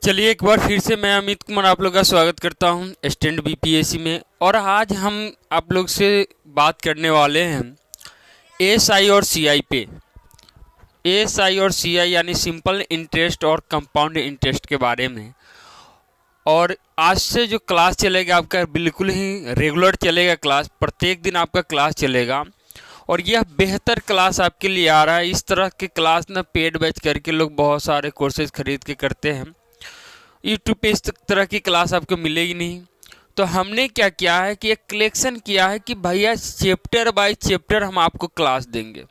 चलिए एक बार फिर से मैं अमित कुमार आप लोग का स्वागत करता हूं स्टैंड बीपीएससी में। और आज हम आप लोग से बात करने वाले हैं एएसआई और सीआई पे। एएसआई और सीआई यानी सिंपल इंटरेस्ट और कंपाउंड इंटरेस्ट के बारे में। और आज से जो क्लास चलेगा आपका बिल्कुल ही रेगुलर चलेगा क्लास, प्रत्येक दिन आपका क्लास चलेगा। और यह बेहतर क्लास आपके लिए आ रहा है। इस तरह के क्लास ना पेड बैच करके लोग बहुत सारे कोर्सेज खरीद के करते हैं। यूट्यूब पे इस तरह की क्लास आपको मिलेगी नहीं। तो हमने क्या किया है कि एक कलेक्शन किया है कि भैया चैप्टर बाय चैप्टर हम आपको क्लास देंगे,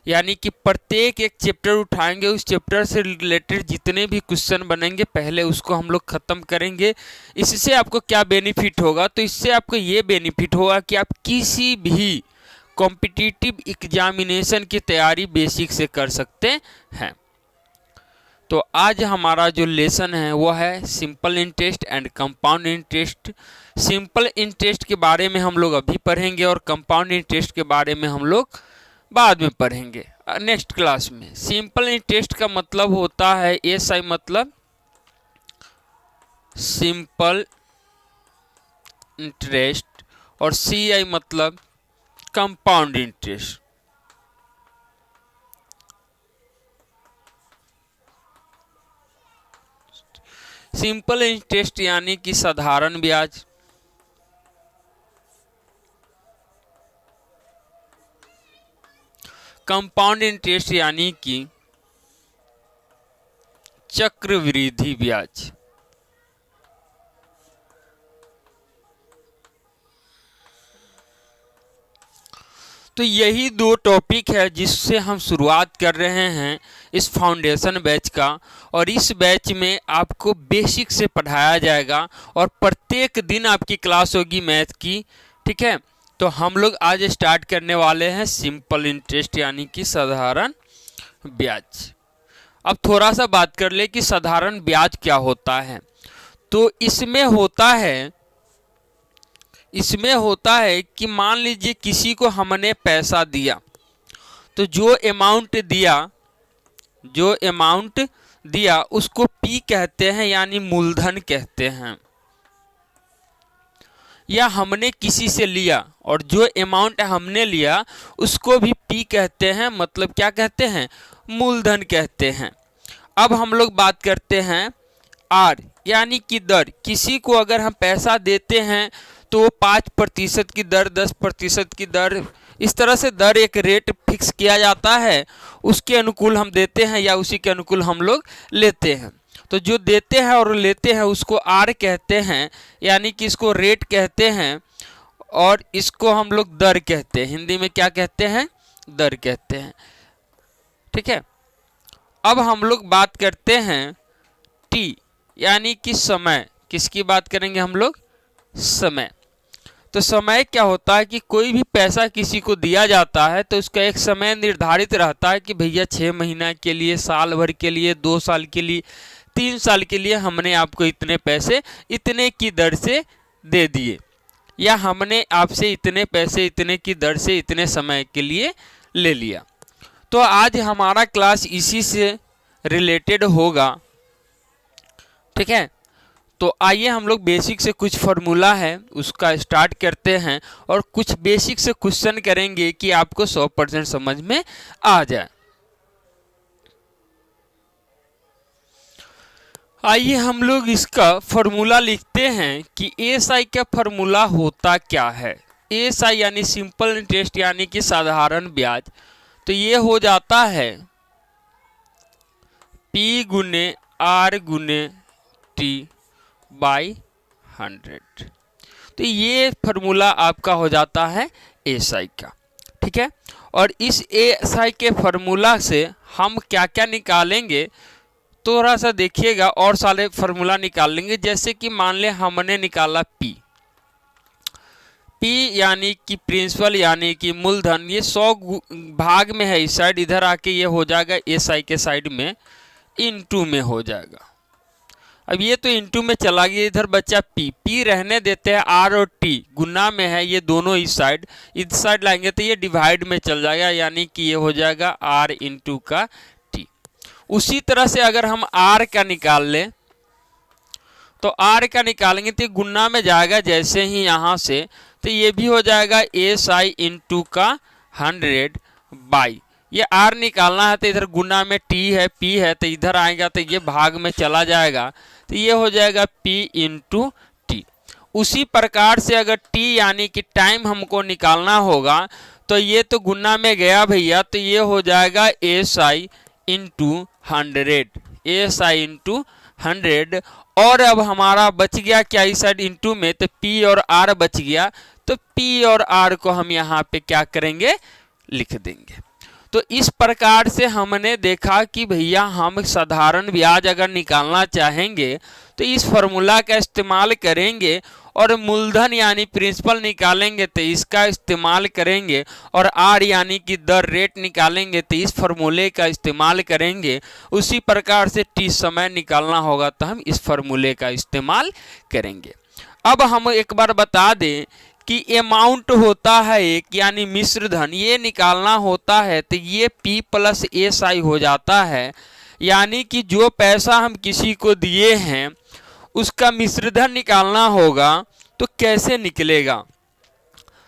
यानी कि प्रत्येक एक चैप्टर उठाएंगे, उस चैप्टर से रिलेटेड जितने भी क्वेश्चन बनेंगे पहले उसको हम लोग ख़त्म करेंगे। इससे आपको क्या बेनिफिट होगा, तो इससे आपको ये बेनिफिट होगा कि आप किसी भी कॉम्पिटिटिव एग्जामिनेशन की तैयारी बेसिक से कर सकते हैं। तो आज हमारा जो लेसन है वो है simple interest and compound interest. Simple interest के बारे में हम लोग अभी पढ़ेंगे और कंपाउंड इंटरेस्ट के बारे में हम लोग बाद में पढ़ेंगे नेक्स्ट क्लास में। सिंपल इंटरेस्ट का मतलब होता है एसआई मतलब सिंपल इंटरेस्ट और सीआई मतलब कंपाउंड इंटरेस्ट। सिंपल इंटरेस्ट यानी कि साधारण ब्याज, कंपाउंड इंटरेस्ट यानी कि चक्रवृद्धि ब्याज। तो यही दो टॉपिक है जिससे हम शुरुआत कर रहे हैं इस फाउंडेशन बैच का। और इस बैच में आपको बेसिक से पढ़ाया जाएगा और प्रत्येक दिन आपकी क्लास होगी मैथ की, ठीक है। तो हम लोग आज स्टार्ट करने वाले हैं सिंपल इंटरेस्ट यानी कि साधारण ब्याज। अब थोड़ा सा बात कर ले कि साधारण ब्याज क्या होता है। तो इसमें होता है कि मान लीजिए किसी को हमने पैसा दिया, तो जो अमाउंट दिया उसको पी कहते हैं यानी मूलधन कहते हैं। या हमने किसी से लिया और जो अमाउंट हमने लिया उसको भी पी कहते हैं, मतलब क्या कहते हैं, मूलधन कहते हैं। अब हम लोग बात करते हैं आर यानी कि दर। किसी को अगर हम पैसा देते हैं तो 5% की दर, 10% की दर, इस तरह से दर एक रेट फिक्स किया जाता है, उसके अनुकूल हम देते हैं या उसी के अनुकूल हम लोग लेते हैं। तो जो देते हैं और लेते हैं उसको आर कहते हैं, यानी कि इसको रेट कहते हैं और इसको हम लोग दर कहते हैं। हिंदी में क्या कहते हैं, दर कहते हैं, ठीक है। अब हम लोग बात करते हैं टी यानी कि समय। किसकी बात करेंगे हम लोग, समय। तो समय क्या होता है कि कोई भी पैसा किसी को दिया जाता है तो उसका एक समय निर्धारित रहता है कि भैया 6 महीना के लिए, साल भर के लिए, 2 साल के लिए, 3 साल के लिए हमने आपको इतने पैसे इतने की दर से दे दिए, या हमने आपसे इतने पैसे इतने की दर से इतने समय के लिए ले लिया। तो आज हमारा क्लास इसी से रिलेटेड होगा, ठीक है। तो आइए हम लोग बेसिक से कुछ फार्मूला है उसका स्टार्ट करते हैं और कुछ बेसिक से क्वेश्चन करेंगे कि आपको 100% समझ में आ जाए। आइए हम लोग इसका फार्मूला लिखते हैं कि एएसआई का फार्मूला होता क्या है। एएसआई यानी सिंपल इंटरेस्ट यानी कि साधारण ब्याज। तो ये हो जाता है P गुने R गुने T बाई 100। तो ये फार्मूला आपका हो जाता है एएसआई का, ठीक है। और इस एएसआई के फार्मूला से हम क्या क्या निकालेंगे थोड़ा सा देखिएगा, और सारे फार्मूला निकाल लेंगे। जैसे कि मान ले हमने निकाला पी यानी कि प्रिंसिपल यानी कि मूलधन। ये 100 भाग में है इस साइड, इधर आके ये हो जाएगा एएसआई के साइड में इनटू में हो जाएगा। अब ये तो इनटू में चला गया, इधर बच्चा पी रहने देते हैं। आर और टी गुना में है, ये दोनों इस साइड लाएंगे तो ये डिवाइड में चल जाएगा, यानी कि ये हो जाएगा आर इंटू का टी। उसी तरह से अगर हम आर का निकाल लें तो r का निकालेंगे तो गुना में जाएगा जैसे ही यहाँ से, तो ये भी हो जाएगा SI इंटू का 100 बाई, ये r निकालना है तो इधर गुना में t है p है तो इधर आएगा तो ये भाग में चला जाएगा, तो ये हो जाएगा p इंटू टी। उसी प्रकार से अगर t यानी कि टाइम हमको निकालना होगा तो ये तो गुना में गया भैया, तो ये हो जाएगा SI इंटू 100, SI इंटू 100। और अब हमारा बच गया क्या इस साइड इंटू में, तो P और R बच गया, तो P और R को हम यहाँ पे क्या करेंगे, लिख देंगे। तो इस प्रकार से हमने देखा कि भैया हम साधारण ब्याज अगर निकालना चाहेंगे तो इस फॉर्मूला का इस्तेमाल करेंगे, और मूलधन यानी प्रिंसिपल निकालेंगे तो इसका इस्तेमाल करेंगे, और R यानी कि दर रेट निकालेंगे तो इस फॉर्मूले का इस्तेमाल करेंगे। उसी प्रकार से T समय निकालना होगा तो हम इस फॉर्मूले का इस्तेमाल करेंगे। अब हम एक बार बता दें कि अमाउंट होता है एक, यानी मिश्र धन, ये निकालना होता है तो ये P प्लस SI हो जाता है, यानी कि जो पैसा हम किसी को दिए हैं उसका मिश्र धन निकालना होगा तो कैसे निकलेगा,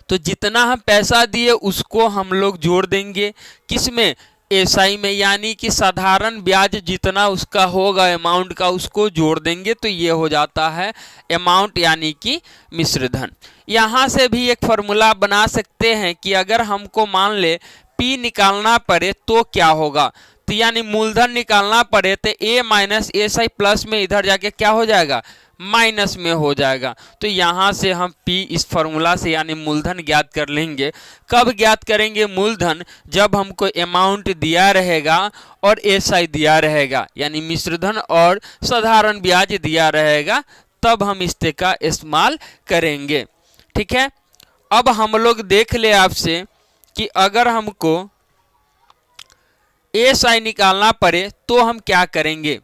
तो जितना हम पैसा दिए उसको हम लोग जोड़ देंगे किसमें, SI में, यानी कि साधारण ब्याज जितना उसका होगा अमाउंट का उसको जोड़ देंगे, तो ये हो जाता है अमाउंट यानी कि मिश्र धन। यहाँ से भी एक फॉर्मूला बना सकते हैं कि अगर हमको मान ले P निकालना पड़े तो क्या होगा, तो यानी मूलधन निकालना पड़े तो A माइनस SI प्लस में इधर जाके क्या हो जाएगा, माइनस में हो जाएगा। तो यहाँ से हम P इस फॉर्मूला से यानी मूलधन ज्ञात कर लेंगे। कब ज्ञात करेंगे मूलधन, जब हमको अमाउंट दिया रहेगा और SI दिया रहेगा, यानी मिश्रधन और साधारण ब्याज दिया रहेगा, तब हम इसके का इस्तेमाल करेंगे। ठीक है, अब हम लोग देख ले आपसे कि अगर हमको SI निकालना पड़े तो हम क्या करेंगे,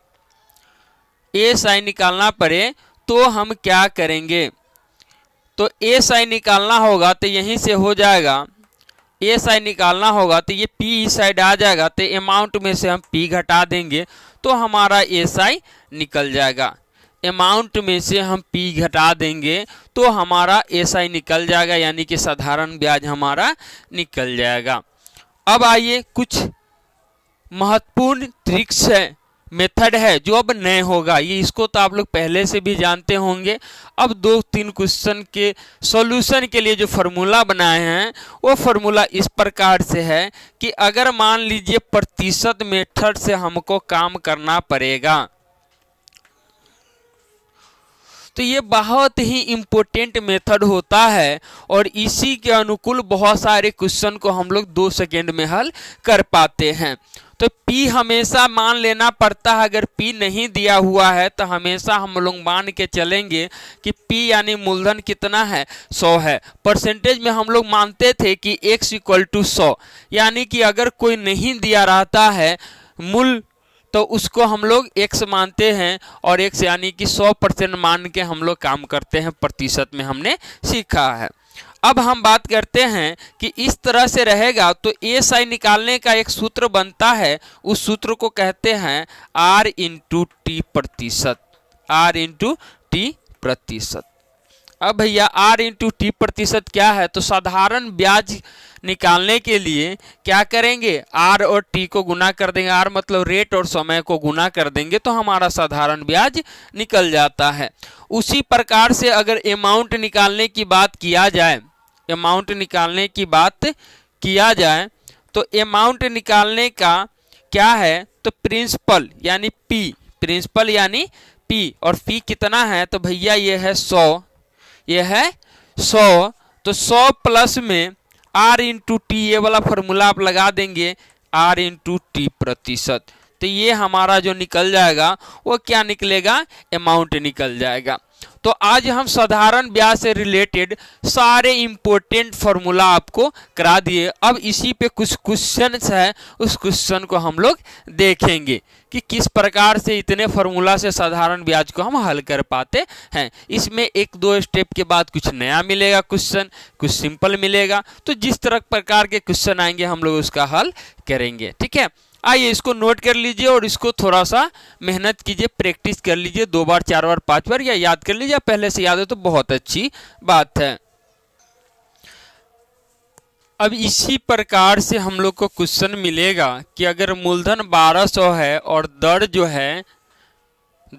SI निकालना पड़े तो हम क्या करेंगे, तो SI निकालना होगा तो यहीं से हो जाएगा, SI निकालना होगा तो ये P इस साइड आ जाएगा, तो अमाउंट में से हम P घटा देंगे तो हमारा SI निकल जाएगा। अमाउंट में से हम P घटा देंगे तो हमारा SI निकल जाएगा, यानी कि साधारण ब्याज हमारा निकल जाएगा। अब आइए कुछ महत्वपूर्ण ट्रिक्स है, मेथड है जो अब नए होगा, ये इसको तो आप लोग पहले से भी जानते होंगे। अब 2-3 क्वेश्चन के सॉल्यूशन के लिए जो फार्मूला बनाए हैं वो फार्मूला इस प्रकार से है कि अगर मान लीजिए प्रतिशत मेथड से हमको काम करना पड़ेगा तो ये बहुत ही इम्पोर्टेंट मेथड होता है, और इसी के अनुकूल बहुत सारे क्वेश्चन को हम लोग 2 सेकेंड में हल कर पाते हैं। तो P हमेशा मान लेना पड़ता है, अगर P नहीं दिया हुआ है तो हमेशा हम लोग मान के चलेंगे कि P यानी मूलधन कितना है, 100 है। परसेंटेज में हम लोग मानते थे कि x = 100, यानी कि अगर कोई नहीं दिया रहता है मूल तो उसको हम लोग x मानते हैं, और x यानी कि 100% मान के हम लोग काम करते हैं, प्रतिशत में हमने सीखा है। अब हम बात करते हैं कि इस तरह से रहेगा तो SI निकालने का एक सूत्र बनता है, उस सूत्र को कहते हैं R × T प्रतिशत, R × T प्रतिशत। अब भैया R × T प्रतिशत क्या है, तो साधारण ब्याज निकालने के लिए क्या करेंगे, R और T को गुना कर देंगे, R मतलब रेट और समय को गुना कर देंगे तो हमारा साधारण ब्याज निकल जाता है। उसी प्रकार से अगर अमाउंट निकालने की बात किया जाए, अमाउंट निकालने की बात किया जाए तो अमाउंट निकालने का क्या है, तो प्रिंसिपल यानी P, प्रिंसिपल यानी P, और P कितना है, तो भैया ये है 100, ये है 100, तो 100 प्लस में R × T, ये वाला फॉर्मूला आप लगा देंगे, R × T प्रतिशत, तो ये हमारा जो निकल जाएगा वो क्या निकलेगा, अमाउंट निकल जाएगा। तो आज हम साधारण ब्याज से रिलेटेड सारे इंपॉर्टेंट फार्मूला आपको करा दिए। अब इसी पे कुछ क्वेश्चंस है, उस क्वेश्चन को हम लोग देखेंगे कि किस प्रकार से इतने फार्मूला से साधारण ब्याज को हम हल कर पाते हैं। इसमें 1-2 स्टेप के बाद कुछ नया मिलेगा क्वेश्चन, कुछ सिंपल मिलेगा, तो जिस तरह प्रकार के क्वेश्चन आएंगे हम लोग उसका हल करेंगे। ठीक है, आइए इसको नोट कर लीजिए और इसको थोड़ा सा मेहनत कीजिए, प्रैक्टिस कर लीजिए 2 बार 4 बार 5 बार, या याद कर लीजिए। पहले से याद है तो बहुत अच्छी बात है। अब इसी प्रकार से हम लोग को क्वेश्चन मिलेगा कि अगर मूलधन 1200 है और दर जो है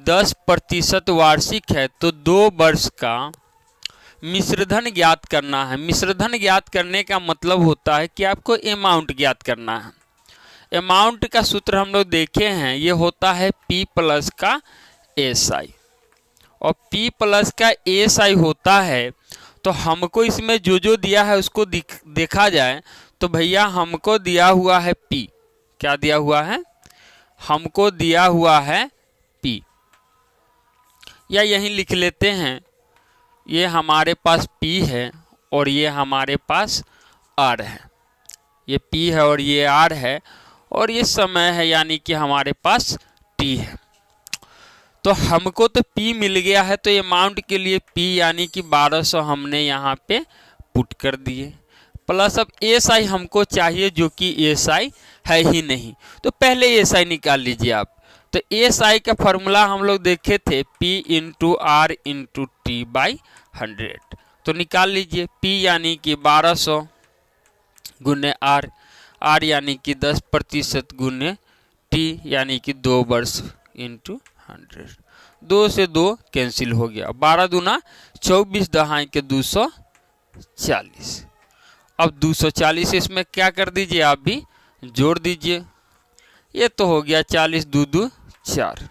10% वार्षिक है तो 2 वर्ष का मिश्रधन ज्ञात करना है। मिश्रधन ज्ञात करने का मतलब होता है कि आपको अमाउंट ज्ञात करना है। अमाउंट का सूत्र हम लोग देखे हैं, ये होता है P प्लस का SI, और P प्लस का SI होता है। तो हमको इसमें जो जो दिया है उसको देखा जाए तो भैया हमको दिया हुआ है P। क्या दिया हुआ है? हमको दिया हुआ है P, या यहीं लिख लेते हैं, ये हमारे पास P है और ये हमारे पास R है। ये P है और ये R है, और ये समय है यानी कि हमारे पास T है। तो हमको तो P मिल गया है, तो अमाउंट के लिए P यानी कि 1200 हमने यहाँ पे पुट कर दिए, प्लस अब SI हमको चाहिए जो कि SI है ही नहीं, तो पहले SI निकाल लीजिए आप। तो SI का फॉर्मूला हम लोग देखे थे P into R into T by 100। तो निकाल लीजिए P यानी कि 1200 गुने R यानी कि 10% गुने T यानी कि 2 वर्ष इंटू 100। 2 से 2 कैंसिल हो गया, 12 दूना 24, दहाई के 240। अब 240 इसमें क्या कर दीजिए, आप भी जोड़ दीजिए। ये तो हो गया 40 दू 4,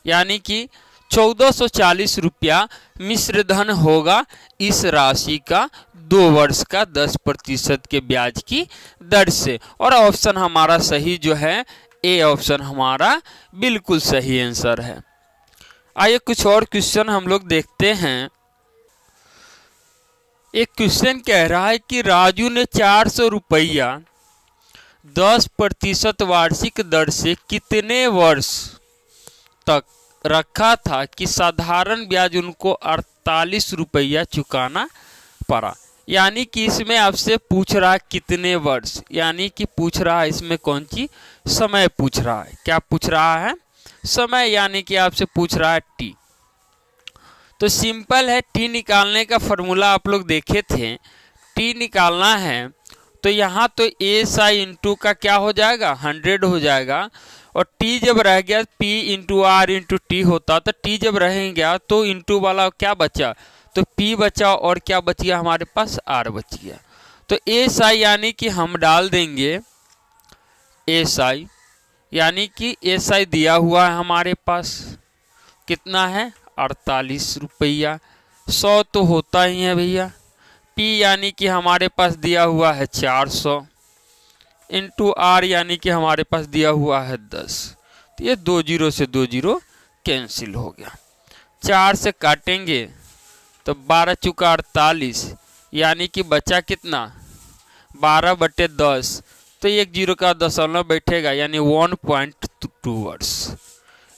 यानी कि 1440 रुपया मिश्रधन होगा इस राशि का 2 वर्ष का 10% के ब्याज की दर से। और ऑप्शन हमारा सही जो है ए ऑप्शन हमारा बिल्कुल सही आंसर है। आइए कुछ और क्वेश्चन हम लोग देखते हैं। एक क्वेश्चन कह रहा है कि राजू ने 400 रुपया 10% वार्षिक दर से कितने वर्ष तक रखा था कि साधारण ब्याज उनको 48 रुपया चुकाना पड़ा। यानी कि इसमें आपसे पूछ रहा है कितने वर्ष, यानी कि पूछ रहा है इसमें कौन सी समय पूछ रहा है। क्या पूछ रहा है? समय, यानी कि आपसे पूछ रहा है T। तो सिंपल है, T निकालने का फॉर्मूला आप लोग देखे थे। T निकालना है तो यहाँ तो SI इंटू का क्या हो जाएगा, 100 हो जाएगा, और T जब रह गया P into R into T होता, तो T जब रह गया तो इंटू वाला क्या बचा, तो P बचा, और क्या बच गया हमारे पास, R बच गया। तो SI यानी कि हम डाल देंगे SI, यानी कि SI दिया हुआ है हमारे पास, कितना है 48 रुपया। 100 तो होता ही है भैया। P यानी कि हमारे पास दिया हुआ है 400 इंटू R यानी कि हमारे पास दिया हुआ है 10। तो ये 2 0 से 2 0 कैंसिल हो गया। 4 से काटेंगे तो 12 चुका 48, यानी कि बचा कितना 12/10। तो 1 0 का दशमलव बैठेगा, यानी 1.2 वर्ष।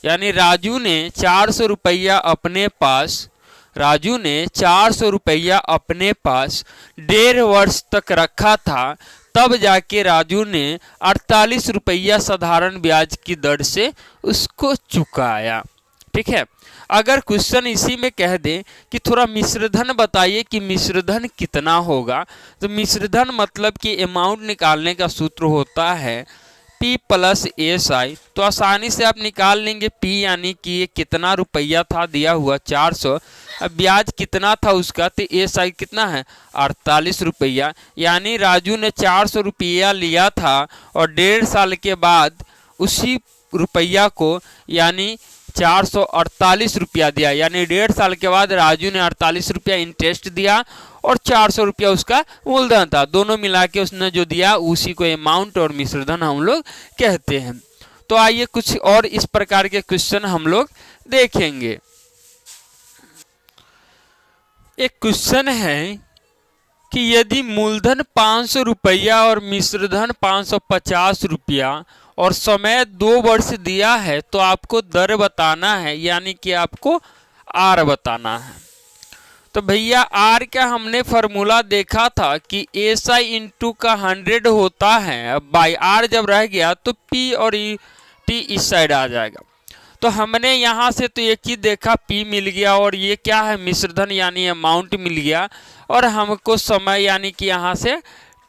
यानी राजू ने 400 रुपया अपने पास, राजू ने 400 रुपया अपने पास 1.5 वर्ष तक रखा था, तब जाके राजू ने 48 रुपया साधारण ब्याज की दर से उसको चुकाया। ठीक है। अगर क्वेश्चन इसी में कह दें कि थोड़ा मिश्रधन बताइए कि मिश्रधन कितना होगा, तो मिश्रधन मतलब कि अमाउंट निकालने का सूत्र होता है P प्लस SI। तो आसानी से आप निकाल लेंगे P यानी कि ये कितना रुपया था दिया हुआ 400, अब ब्याज कितना था उसका, तो SI कितना है 48 रुपया। यानी राजू ने 400 रुपया लिया था और 1.5 साल के बाद उसी रुपया को यानी 448 रुपया दिया, यानी 1.5 साल के बाद राजू ने 48 रुपया इंटरेस्ट दिया और 400 रुपया उसका मूलधन था। दोनों मिला के उसने जो दिया उसी को अमाउंट और मिश्रधन हम लोग कहते हैं। तो आइए कुछ और इस प्रकार के क्वेश्चन हम लोग देखेंगे। एक क्वेश्चन है कि यदि मूलधन 500 रुपया और मिश्रधन 550 रुपया और समय 2 वर्ष दिया है, तो आपको दर बताना है, यानी कि आपको R बताना है। तो भैया आर का हमने फॉर्मूला देखा था कि SI इंटू का 100 होता है। अब बाई आर जब रह गया तो P और T इस साइड आ जाएगा। तो हमने यहाँ से तो एक ही देखा P मिल गया और ये क्या है मिश्रधन यानी अमाउंट मिल गया और हमको समय यानी कि यहाँ से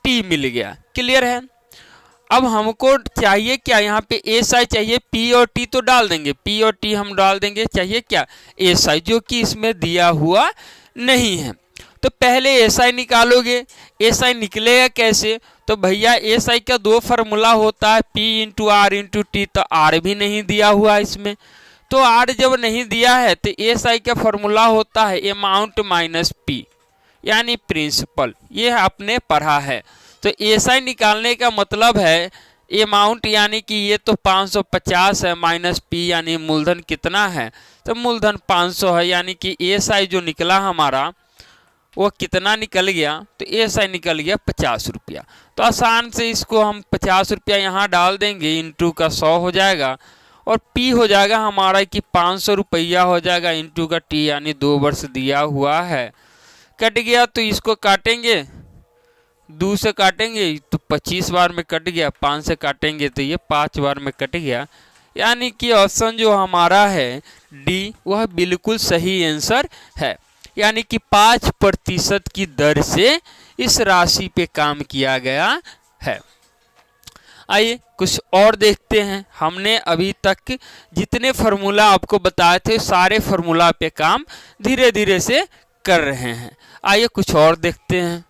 T मिल गया। क्लियर है। अब हमको चाहिए क्या, यहाँ पे SI चाहिए, P और T तो डाल देंगे, P और T हम डाल देंगे, चाहिए क्या SI जो कि इसमें दिया हुआ नहीं है। तो पहले SI निकालोगे, SI निकलेगा कैसे, तो भैया SI का दो फार्मूला होता है P into R into T, तो R भी नहीं दिया हुआ इसमें। तो R जब नहीं दिया है तो SI का फार्मूला होता है अमाउंट माइनस P यानी प्रिंसिपल, ये आपने पढ़ा है। तो SI निकालने का मतलब है अमाउंट यानी कि ये तो 550 है माइनस P यानी मूलधन कितना है, तो मूलधन 500 है, यानी कि SI जो निकला हमारा वो कितना निकल गया, तो SI निकल गया 50 रुपया। तो आसान से इसको हम 50 रुपया यहाँ डाल देंगे, इंटू का 100 हो जाएगा और P हो जाएगा हमारा कि 500 रुपया हो जाएगा, इंटू का T यानी 2 वर्ष दिया हुआ है। कट गया तो इसको काटेंगे, 2 से काटेंगे तो 25 बार में कट गया, 5 से काटेंगे तो ये 5 बार में कट गया, यानी कि ऑप्शन जो हमारा है डी वह बिल्कुल सही आंसर है। यानी कि 5% की दर से इस राशि पे काम किया गया है। आइए कुछ और देखते हैं। हमने अभी तक जितने फार्मूला आपको बताए थे सारे फार्मूला पे काम धीरे धीरे से कर रहे हैं। आइए कुछ और देखते हैं।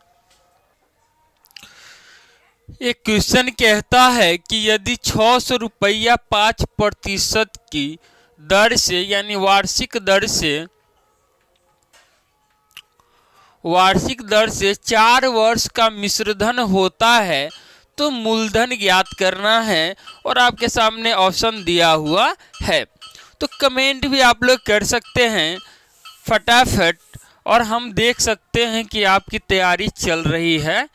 एक क्वेश्चन कहता है कि यदि 600 रुपया 5% की दर से यानी वार्षिक दर से 4 वर्ष का मिश्रधन होता है तो मूलधन ज्ञात करना है और आपके सामने ऑप्शन दिया हुआ है। तो कमेंट भी आप लोग कर सकते हैं फटाफट और हम देख सकते हैं कि आपकी तैयारी चल रही है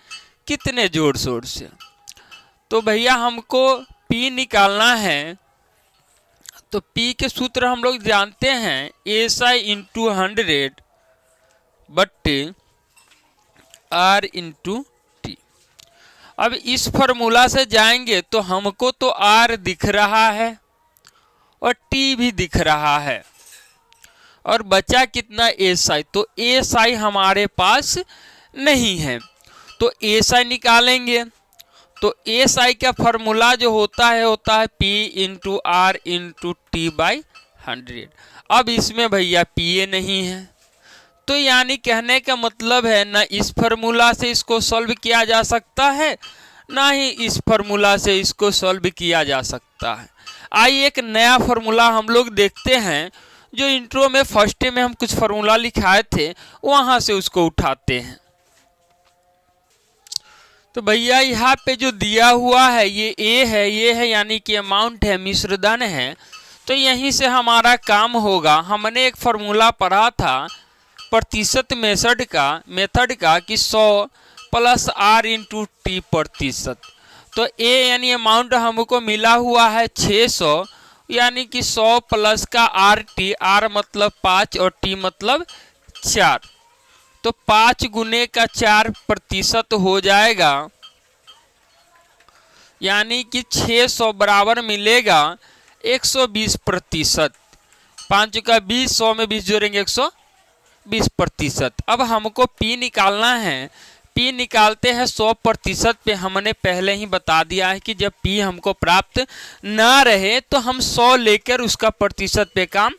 कितने जोर शोर से। तो भैया हमको P निकालना है, तो P के सूत्र हम लोग जानते हैं SI इंटू 100 बट्टे R इंटू टी। अब इस फॉर्मूला से जाएंगे तो हमको तो R दिख रहा है और T भी दिख रहा है और बचा कितना SI, तो SI हमारे पास नहीं है। तो SI निकालेंगे तो SI का फॉर्मूला जो होता है P into R into T by 100। अब इसमें भैया PA नहीं है, तो यानी कहने का मतलब है ना इस फार्मूला से इसको सॉल्व किया जा सकता है ना ही इस फार्मूला से इसको सॉल्व किया जा सकता है। आइए एक नया फार्मूला हम लोग देखते हैं, जो इंट्रो में फर्स्ट में हम कुछ फार्मूला लिखाए थे वहां से उसको उठाते हैं। तो भैया यहाँ पे जो दिया हुआ है ये A है, ये है यानी कि अमाउंट है, मिश्रधन है, तो यहीं से हमारा काम होगा। हमने एक फार्मूला पढ़ा था प्रतिशत मेथड का कि 100 प्लस R इंटू टी प्रतिशत। तो A यानी अमाउंट हमको मिला हुआ है 600, यानी कि 100 प्लस का RT, R मतलब 5 और T मतलब 4, तो 5 गुने का 4% हो जाएगा, यानी कि 600 बराबर मिलेगा 120%। 5 का 20, 100 में 20 जोड़ेंगे 120%। अब हमको P निकालना है। P निकालते हैं 100% पे। हमने पहले ही बता दिया है कि जब P हमको प्राप्त ना रहे तो हम 100 लेकर उसका प्रतिशत पे काम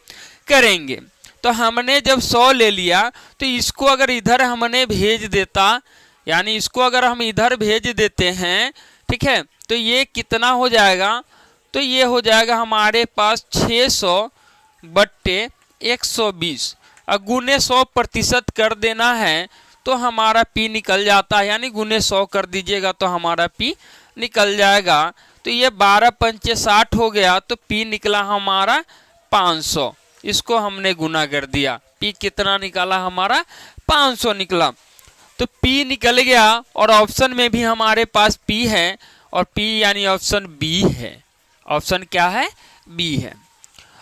करेंगे। तो हमने जब 100 ले लिया तो इसको अगर इधर हमने भेज देता, यानी इसको अगर हम इधर भेज देते हैं, ठीक है, तो ये कितना हो जाएगा, तो ये हो जाएगा हमारे पास 600 बट्टे 120 गुने 100% कर देना है तो हमारा P निकल जाता है, यानी गुने 100 कर दीजिएगा तो हमारा P निकल जाएगा। तो ये 12 पंचे 60 हो गया, तो P निकला हमारा 500। इसको हमने गुना कर दिया, P कितना निकाला हमारा 500 निकला। तो P निकल गया और ऑप्शन में भी हमारे पास P है और P यानी ऑप्शन B है। ऑप्शन क्या है? B है।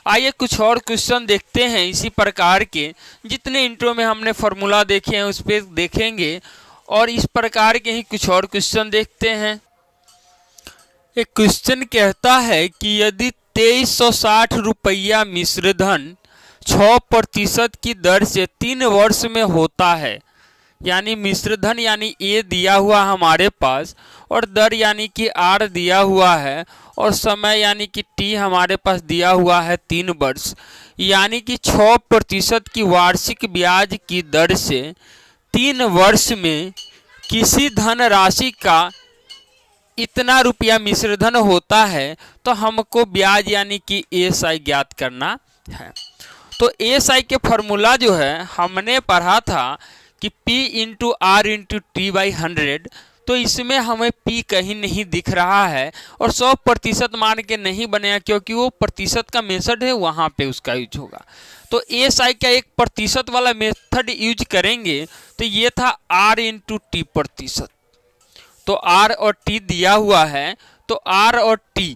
आइए कुछ और क्वेश्चन देखते हैं इसी प्रकार के, जितने इंट्रो में हमने फॉर्मूला देखे हैं उस पर देखेंगे और इस प्रकार के ही कुछ और क्वेश्चन देखते हैं। एक क्वेश्चन कहता है कि यदि 2360 रुपया मिश्र धन 6% की दर से 3 वर्ष में होता है, यानी मिश्र धन यानी ए दिया हुआ हमारे पास और दर यानी कि आर दिया हुआ है और समय यानी कि टी हमारे पास दिया हुआ है 3 वर्ष, यानी कि 6% की वार्षिक ब्याज की दर से 3 वर्ष में किसी धन राशि का इतना रुपया मिश्र धन होता है, तो हमको ब्याज यानी कि एएसआई ज्ञात करना है। तो एएसआई के फॉर्मूला जो है हमने पढ़ा था कि P into R into T by 100, तो इसमें हमें P कहीं नहीं दिख रहा है और 100% मान के नहीं बनेगा क्योंकि वो प्रतिशत का मेथड है, वहाँ पे उसका यूज होगा। तो एएसआई का एक प्रतिशत वाला मेथड यूज करेंगे, तो ये था R इंटू टी प्रतिशत। तो R और T दिया हुआ है, तो R और T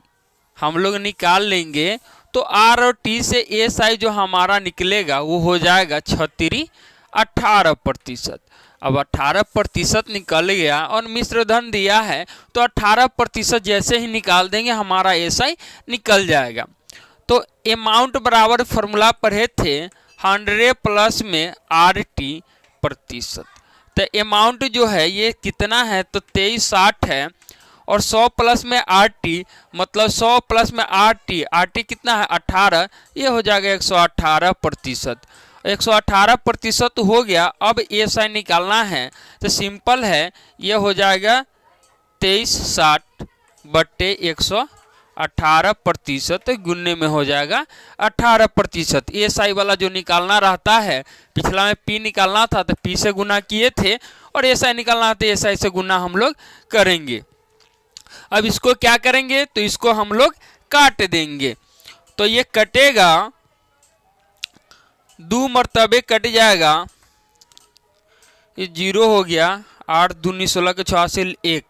हम लोग निकाल लेंगे। तो R और T से एएसआई जो हमारा निकलेगा वो हो जाएगा 18%। अब 18% निकल गया और मिश्र धन दिया है, तो 18% जैसे ही निकाल देंगे हमारा एएसआई निकल जाएगा। तो अमाउंट बराबर फॉर्मूला पढ़े थे 100 प्लस में RT प्रतिशत। तो अमाउंट जो है ये कितना है, तो 2360 है और 100 प्लस में RT मतलब 100 प्लस में RT कितना है 18, ये हो जाएगा 118%। 118% हो गया। अब एएसआई निकालना है तो सिंपल है, ये हो जाएगा 2360 बट्टे 118%, गुन्ने में हो जाएगा 18%। एएसआई वाला जो निकालना रहता है, पिछला में P निकालना था तो P से गुना किए थे और एएसआई निकालना था एएसआई से गुना हम लोग करेंगे। अब इसको क्या करेंगे, तो इसको हम लोग काट देंगे। तो ये कटेगा, 2 मरतबे कट जाएगा, ये 0 हो गया। 8 दूनी 16 के 6 से 1,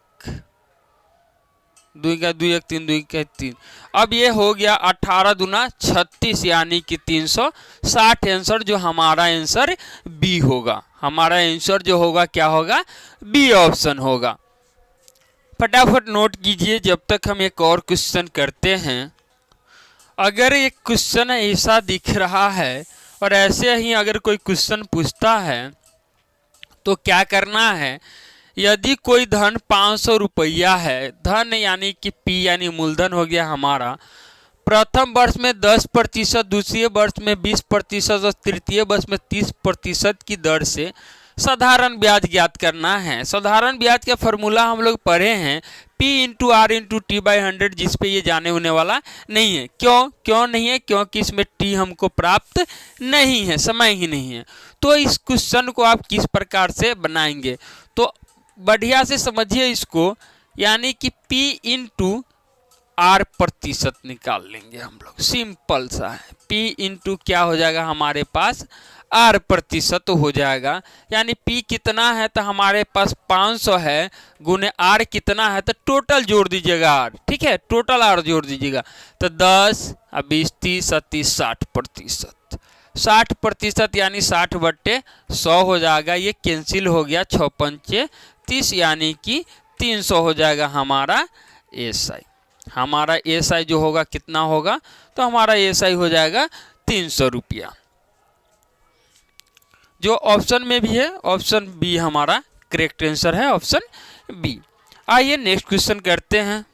2 का 2 1 3 2 का 3। अब ये हो गया 18 दूना 36 यानी कि 360 आंसर, जो हमारा आंसर बी होगा। हमारा आंसर जो होगा क्या होगा, बी ऑप्शन होगा। फटाफट नोट कीजिए जब तक हम एक और क्वेश्चन करते हैं। अगर एक क्वेश्चन ऐसा दिख रहा है और ऐसे ही अगर कोई क्वेश्चन पूछता है तो क्या करना है, यदि कोई धन 500 रुपया है, धन यानी कि P यानी मूलधन हो गया हमारा, प्रथम वर्ष में 10%, दूसरे वर्ष में 20% और तृतीय वर्ष में 30% की दर से साधारण ब्याज ज्ञात करना है। साधारण ब्याज का फॉर्मूला हम लोग पढ़े हैं P into R into T by 100, जिस पे ये जाने होने वाला नहीं है। क्यों नहीं है, क्योंकि इसमें T हमको प्राप्त नहीं है, समय ही नहीं है। तो इस क्वेश्चन को आप किस प्रकार से बनाएंगे, तो बढ़िया से समझिए इसको, यानी कि P इंटू आर प्रतिशत निकाल लेंगे हम लोग, सिंपल सा है। P इंटू क्या हो जाएगा हमारे पास, आर प्रतिशत हो जाएगा। यानी P कितना है, तो हमारे पास 500 है, गुने आर कितना है, तो टोटल जोड़ दीजिएगा आर, ठीक है, टोटल आर जोड़ दीजिएगा। तो 10 और 20 30 और 30 60%, 60% यानी 60 बट्टे 100 हो जाएगा। ये कैंसिल हो गया, 6 पंचे 30 यानी कि 300 हो जाएगा हमारा एएसआई। हमारा एएसआई जो होगा कितना होगा, तो हमारा एएसआई हो जाएगा 300 रुपया, जो ऑप्शन में भी है। ऑप्शन बी हमारा करेक्ट आंसर है, ऑप्शन बी। आइए नेक्स्ट क्वेश्चन करते हैं।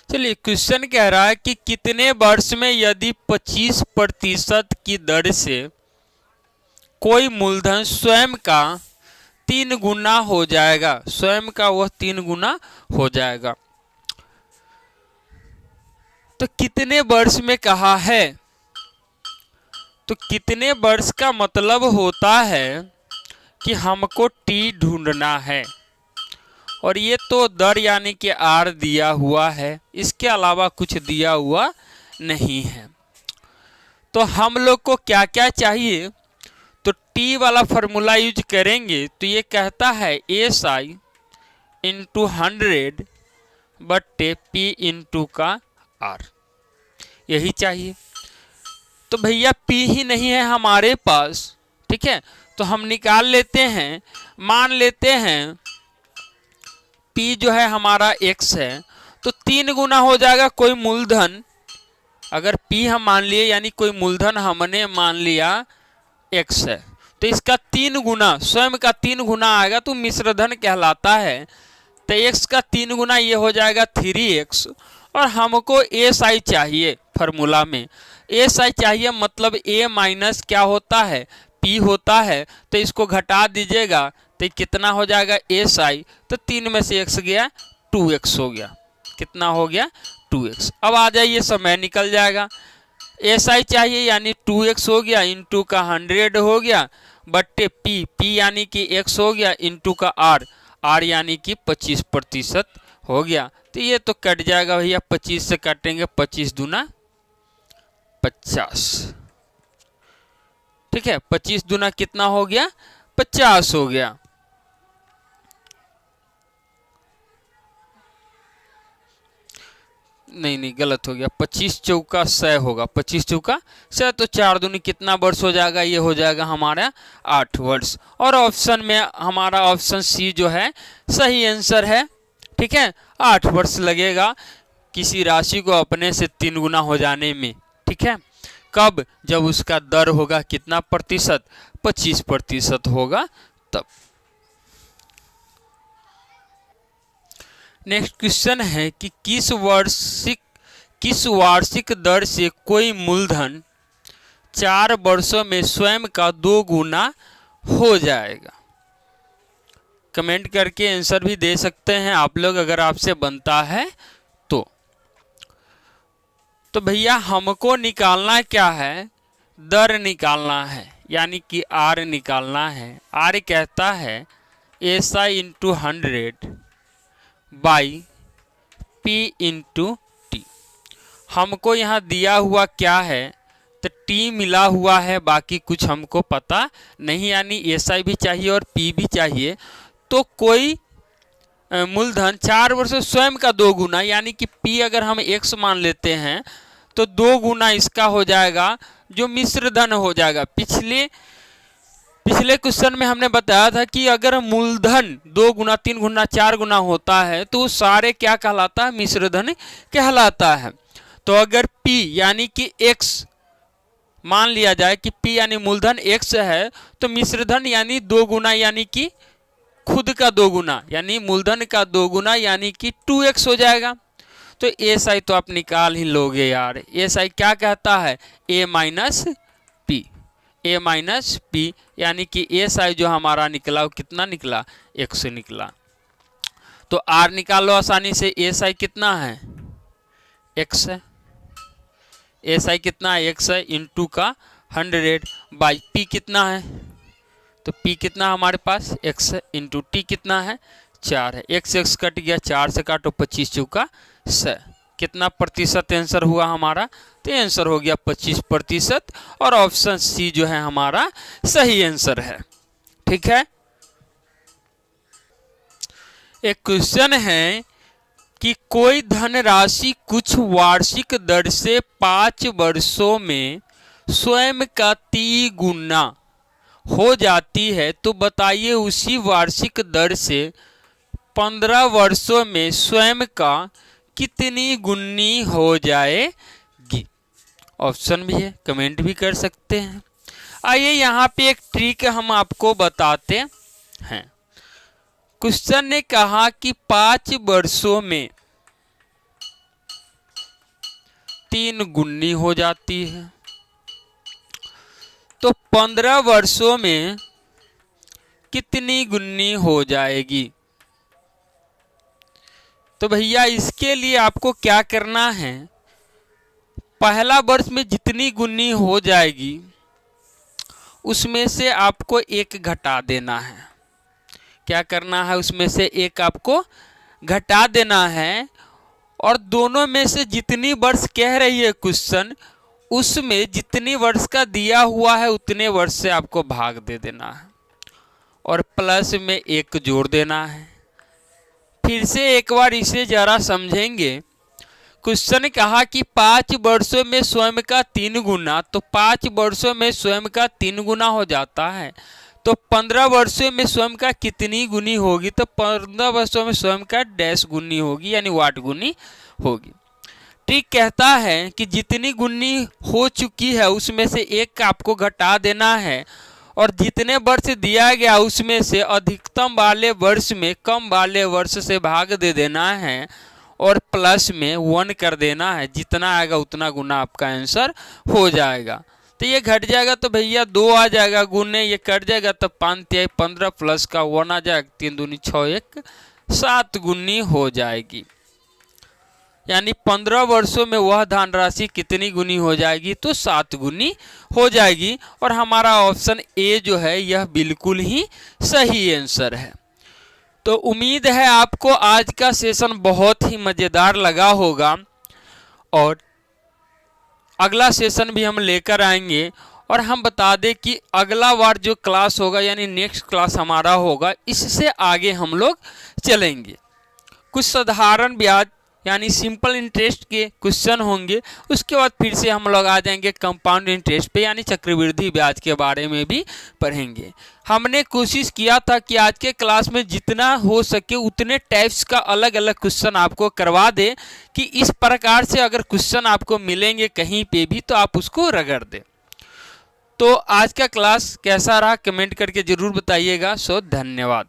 चलिए, क्वेश्चन कह रहा है कि कितने वर्ष में यदि 25% की दर से कोई मूलधन स्वयं का 3 गुना हो जाएगा, स्वयं का वह 3 गुना हो जाएगा। तो कितने वर्ष में कहा है, तो कितने वर्ष का मतलब होता है कि हमको T ढूंढना है, और ये तो दर यानी कि R दिया हुआ है, इसके अलावा कुछ दिया हुआ नहीं है। तो हम लोग को क्या क्या चाहिए, तो T वाला फॉर्मूला यूज करेंगे। तो ये कहता है एएसआई इंटू 100 बट्टे P इंटू का R, यही चाहिए। तो भैया p ही नहीं है हमारे पास, ठीक है, तो हम निकाल लेते हैं। मान लेते हैं p जो है हमारा x है, तो 3 गुना हो जाएगा कोई मूलधन। अगर p हम मान लिए यानी कोई मूलधन हमने मान लिया x है, तो इसका 3 गुना, स्वयं का 3 गुना आएगा तो मिश्रधन कहलाता है। तो x का 3 गुना ये हो जाएगा 3x। और हमको SI चाहिए, फार्मूला में SI चाहिए, मतलब a माइनस क्या होता है, p होता है। तो इसको घटा दीजिएगा तो कितना हो जाएगा SI, तो 3 में से x गया 2x हो गया। कितना हो गया 2x। अब आ जाइए, समय निकल जाएगा। SI चाहिए यानी 2x हो गया, इंटू का 100 हो गया, बट्टे p यानी कि x हो गया, इंटू का r यानी कि 25% हो गया। तो ये तो कट जाएगा भैया, 25 से काटेंगे, 25 दूना 50, ठीक है, 25 दूना कितना हो गया 50 हो गया। नहीं गलत हो गया, 25 चौका 100 होगा, 25 चौका 100, तो 4 दूनी कितना वर्ष हो जाएगा, ये हो जाएगा हमारा 8 वर्ष। और ऑप्शन में हमारा ऑप्शन सी जो है सही आंसर है, ठीक है। 8 वर्ष लगेगा किसी राशि को अपने से 3 गुना हो जाने में, ठीक है। कब, जब उसका दर होगा कितना प्रतिशत, 25% होगा तब। नेक्स्ट क्वेश्चन है कि किस वार्षिक दर से कोई मूलधन 4 वर्षों में स्वयं का 2 गुना हो जाएगा। कमेंट करके आंसर भी दे सकते हैं आप लोग अगर आपसे बनता है तो भैया हमको निकालना क्या है, दर निकालना है, यानी कि R निकालना है। R कहता है SI into 100 by P into T। हमको यहाँ दिया हुआ क्या है, तो T मिला हुआ है, बाकी कुछ हमको पता नहीं, यानी SI भी चाहिए और P भी चाहिए। तो कोई मूलधन 4 वर्ष स्वयं का 2 गुना, यानी कि P अगर हम x मान लेते हैं तो 2 गुना इसका हो जाएगा जो मिश्र धन हो जाएगा। पिछले क्वेश्चन में हमने बताया था कि अगर मूलधन 2 गुना 3 गुना 4 गुना होता है तो सारे क्या कहलाता है, मिश्र धन कहलाता है। तो अगर P यानी कि x मान लिया जाए कि P यानी मूलधन x है, तो मिश्र धन यानी 2 गुना, यानी कि खुद का 2 गुना, यानी मूलधन का 2 गुना, यानी कि 2x हो जाएगा। तो SI तो आप निकाल ही लोगे यार। SI क्या कहता है, a माइनस p, यानी कि SI जो हमारा निकला वो कितना निकला, x निकला। तो R निकाल लो आसानी से। SI कितना है, x है, SI कितना है, x है, इंटू का 100 बाई p कितना है, तो p कितना हमारे पास x है, इंटू t कितना है 4 है। x कट गया, 4 से काटो 25 चौका 100, कितना प्रतिशत आंसर हुआ हमारा, तो आंसर हो गया 25%। और ऑप्शन सी जो है हमारा सही आंसर है, ठीक है। एक क्वेश्चन है कि कोई धनराशि कुछ वार्षिक दर से 5 वर्षों में स्वयं का 3 गुना हो जाती है, तो बताइए उसी वार्षिक दर से 15 वर्षों में स्वयं का कितनी गुनी हो जाएगी। ऑप्शन भी है, कमेंट भी कर सकते हैं। आइए यहाँ पे एक ट्रिक हम आपको बताते हैं। क्वेश्चन ने कहा कि 5 वर्षों में 3 गुनी हो जाती है, तो 15 वर्षों में कितनी गुनी हो जाएगी। तो भैया इसके लिए आपको क्या करना है, पहला वर्ष में जितनी गुनी हो जाएगी उसमें से आपको 1 घटा देना है। क्या करना है, उसमें से 1 आपको घटा देना है, और दोनों में से जितनी वर्ष कह रही है क्वेश्चन, उसमें जितनी वर्ष का दिया हुआ है उतने वर्ष से आपको भाग दे देना है, और प्लस में 1 जोड़ देना है। फिर से एक बार इसे जरा समझेंगे। क्वेश्चन कहा कि 5 वर्षों में स्वयं का 3 गुना, तो 5 वर्षों में स्वयं का 3 गुना हो जाता है, तो 15 वर्षों में स्वयं का कितनी गुनी होगी, तो 15 वर्षों में स्वयं का डैश गुनी होगी, यानी वाट गुनी होगी। ट्रिक कहता है कि जितनी गुनी हो चुकी है उसमें से एक आपको घटा देना है और जितने वर्ष दिया गया उसमें से अधिकतम वाले वर्ष में कम वाले वर्ष से भाग दे देना है और प्लस में 1 कर देना है। जितना आएगा उतना गुना आपका आंसर हो जाएगा। तो ये घट जाएगा तो भैया 2 आ जाएगा गुने, ये कट जाएगा तो 5 तिहाई 15 प्लस का 1 आ जाएगा, 3 दूनी 6 1 7 गुनी हो जाएगी। यानी 15 वर्षों में वह धनराशि कितनी गुनी हो जाएगी, तो 7 गुनी हो जाएगी। और हमारा ऑप्शन ए जो है यह बिल्कुल ही सही आंसर है। तो उम्मीद है आपको आज का सेशन बहुत ही मज़ेदार लगा होगा और अगला सेशन भी हम लेकर आएंगे। और हम बता दें कि अगला बार जो क्लास होगा यानी नेक्स्ट क्लास हमारा होगा, इससे आगे हम लोग चलेंगे। कुछ साधारण ब्याज यानी सिंपल इंटरेस्ट के क्वेश्चन होंगे, उसके बाद फिर से हम लोग आ जाएंगे कंपाउंड इंटरेस्ट पे यानी चक्रवृद्धि ब्याज के बारे में भी पढ़ेंगे। हमने कोशिश किया था कि आज के क्लास में जितना हो सके उतने टाइप्स का अलग अलग क्वेश्चन आपको करवा दे कि इस प्रकार से अगर क्वेश्चन आपको मिलेंगे कहीं पे भी तो आप उसको रगड़ दें। तो आज का क्लास कैसा रहा कमेंट करके ज़रूर बताइएगा। सो धन्यवाद।